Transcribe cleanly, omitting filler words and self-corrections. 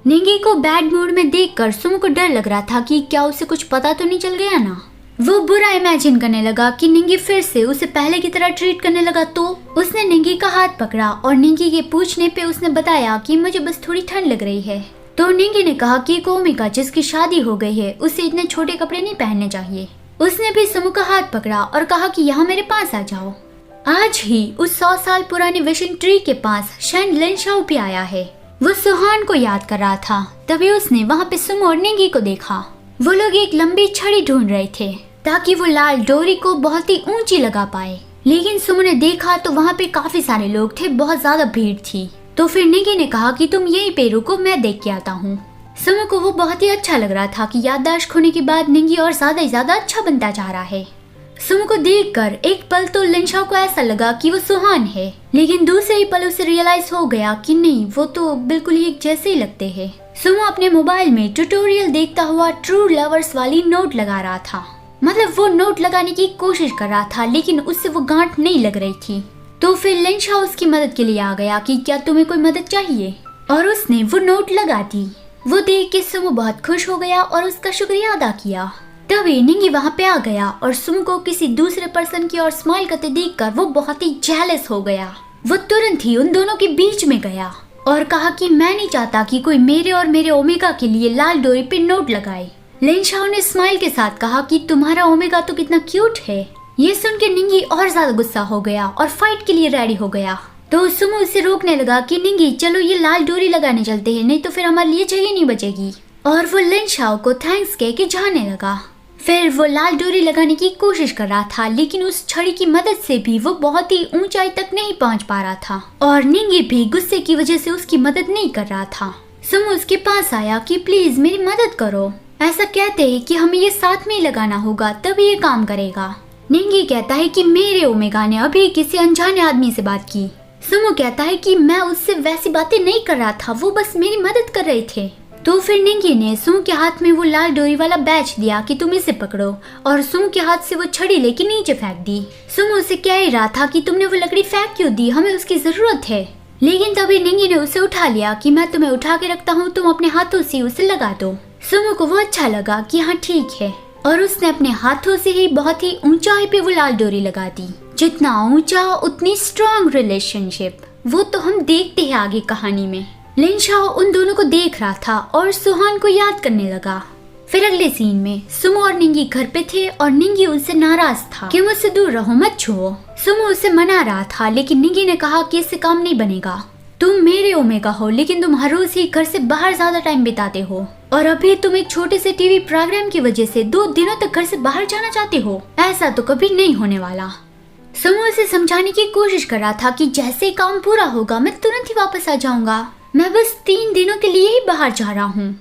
निंगी को bad mood में देखकर सुमो को डर लग रहा था कि क्या उसे कुछ पता तो नहीं चल गया ना। वो बुरा इमेजिन करने लगा कि निंगी फिर से उसे पहले की तरह ट्रीट करने लगा। तो उसने निंगी का हाथ पकड़ा और निंगी के पूछने पे उसने बताया कि मुझे बस थोड़ी ठंड लग रही है। तो निंगी ने कहा कि कोमिका जिसकी शादी हो गई है उसे इतने छोटे कपड़े नहीं पहनने चाहिए। उसने भी सुमो का हाथ पकड़ा और कहा कि यहाँ मेरे पास आ जाओ। आज ही उस 100 साल पुरानी विशिंग ट्री के पास शैन लिनशाओ भी आया है। वो सुहान को याद कर रहा था। तभी उसने वहाँ पे सुमो और निंगी को देखा। वो लोग एक लंबी छड़ी ढूंढ रहे थे ताकि वो लाल डोरी को बहुत ही ऊंची लगा पाए। लेकिन सुमो ने देखा तो वहाँ पे काफी सारे लोग थे, बहुत ज्यादा भीड़ थी। तो फिर निंगी ने कहा कि तुम यहीं पे रुको, मैं देख के आता हूँ। सुमो को वो बहुत ही अच्छा लग रहा था कि याददाश्त खोने के बाद निंगी और ज्यादा अच्छा बनता जा रहा है। सुमो को देखकर एक पल तो लिनशाओ को ऐसा लगा कि वो सुहान है, लेकिन दूसरे ही पल उसे रियलाइज हो गया कि नहीं, वो तो बिल्कुल ही एक जैसे ही लगते हैं। सुमो अपने मोबाइल में ट्यूटोरियल देखता हुआ ट्रू लवर्स वाली नोट लगा रहा था। मतलब वो नोट लगाने की कोशिश कर रहा था, लेकिन उससे वो गांठ नहीं लग रही थी। तो फिर लिनशाओ उसकी मदद के लिए आ गया कि क्या तुम्हें कोई मदद चाहिए, और उसने वो नोट लगा दी। वो देख के सुमो बहुत खुश हो गया और उसका शुक्रिया अदा किया। तभी निंगी वहाँ पे आ गया और सुमो को किसी दूसरे पर्सन की ओर स्माइल करते देखकर वो बहुत ही जेलस हो गया। वो तुरंत ही उन दोनों के बीच में गया और कहा कि मैं नहीं चाहता कि कोई मेरे और मेरे ओमेगा के लिए लाल डोरी पे नोट लगाए। लिनशाओ ने स्माइल के साथ कहा कि तुम्हारा ओमेगा तो कितना क्यूट है। ये सुन के निंगी और ज्यादा गुस्सा हो गया और फाइट के लिए रेडी हो गया। तो सुमो उसे रोकने लगा कि निंगी चलो ये लाल डोरी लगाने चलते हैं, नहीं तो फिर हमारे लिए जगह नहीं बचेगी। और वो लिनशाओ को थैंक्स कह के जाने लगा। फिर वो लाल डोरी लगाने की कोशिश कर रहा था, लेकिन उस छड़ी की मदद से भी वो बहुत ही ऊंचाई तक नहीं पहुंच पा रहा था और निंगी भी गुस्से की वजह से उसकी मदद नहीं कर रहा था। सुमो उसके पास आया कि प्लीज मेरी मदद करो। ऐसा कहते हैं कि हमें ये साथ में ही लगाना होगा तभी ये काम करेगा। निंगी कहता है कि मेरे ओमेगा ने अभी किसी अनजाने आदमी से बात की। सुमो कहता है कि मैं उससे वैसी बातें नहीं कर रहा था, वो बस मेरी मदद कर रहे थे। तो फिर निंगी ने सुमो के हाथ में वो लाल डोरी वाला बैच दिया कि तुम इसे पकड़ो, और सुमो के हाथ से वो छड़ी लेके नीचे फेंक दी। सुमो उसे कह ही रहा था कि तुमने वो लकड़ी फेंक क्यों दी, हमें उसकी जरूरत है। लेकिन तभी निंगी ने उसे उठा लिया कि मैं तुम्हें उठा के रखता हूँ, तुम अपने हाथों से उसे लगा दो। सुमो को वो अच्छा लगा कि हाँ ठीक है, और उसने अपने हाथों से ही बहुत ही ऊंचाई पे वो लाल डोरी लगा दी। जितना ऊंचा उतनी स्ट्रॉन्ग रिलेशनशिप, वो तो हम देखते हैं आगे कहानी में। लिनशाओ उन दोनों को देख रहा था और सुहान को याद करने लगा। फिर अगले सीन में सुमो और निंगी घर पे थे और निंगी उनसे नाराज था कि मुझसे दूर रहो, मत छुओ। सुमो उसे मना रहा था, लेकिन निंगी ने कहा कि इससे काम नहीं बनेगा। तुम मेरे ओमेगा हो, लेकिन तुम हर रोज ही घर से बाहर ज्यादा टाइम बिताते हो, और अभी तुम एक छोटे से टीवी प्रोग्राम की वजह से 2 दिनों तक घर से बाहर जाना चाहते हो। ऐसा तो कभी नहीं होने वाला। सुमो उसे समझाने की कोशिश कर रहा था कि जैसे काम पूरा होगा मैं तुरंत ही वापस आ जाऊंगा, मैं बस 3 दिनों के लिए ही बाहर जा रहा हूँ।